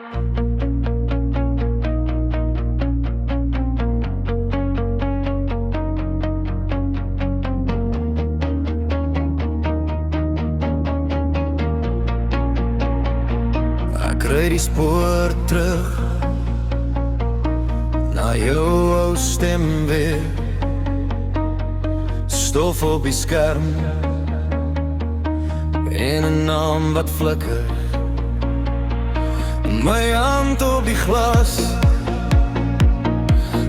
Ek ry die spoor terug na jou ou stem weer, stof op die skerm en 'n naam wat flikker, my hand op die glas,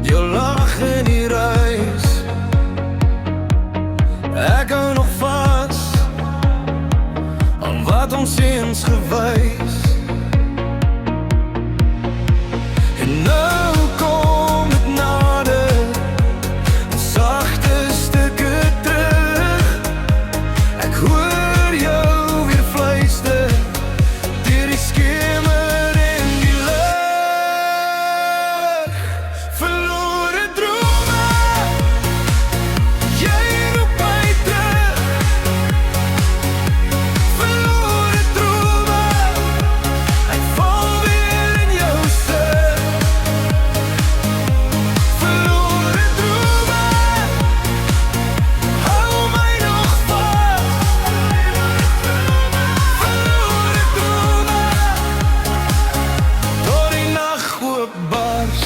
jou lach in die reis. Ek hou nog vas aan wat ons eens gewys. En nou kom het nader, sagte stukke terug. Ek hoor jou weer fluister deur die skemer en die lig. Verlore drome, jy roep my terug. Verlore drome, ek val weer in jou sig. Verlore drome, hou my nog vas. Verlore drome, tot die nag oopbars.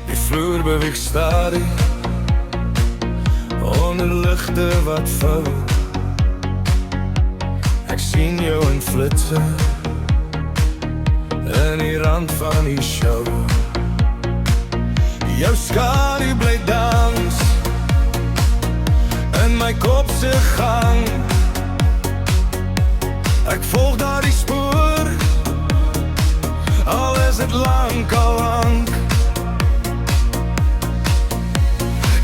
Die vloer beweeg stadig onder ligte wat vou. Ek sien jou in flitse in die rand van die show. Jou skadu bly dans in my kop se gang. Ek volg daardie spoor, al is het lank al lank.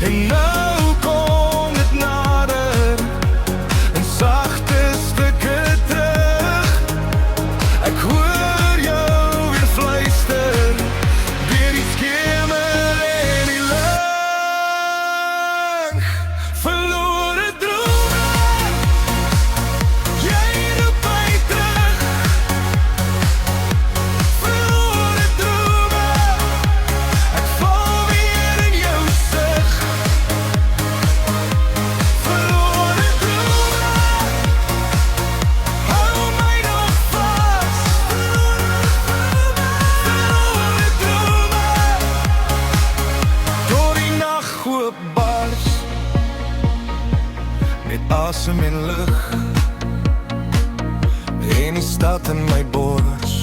En nou kom het nader, en sagte stukke terug. Ek hoor jou weer fluister deur die skemer en die lig. Verlore drome, jy roep my terug. Verlore drome, ek val weer in jou sig. Verlore drome, hou my nog vas. Verlore drome, tot die nag oopbars. Met asem en lug en die stad in my bors.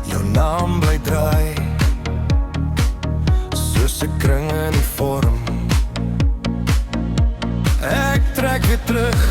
Jou naam bly draai soos 'n kring in die vorm. Ek trek weer terug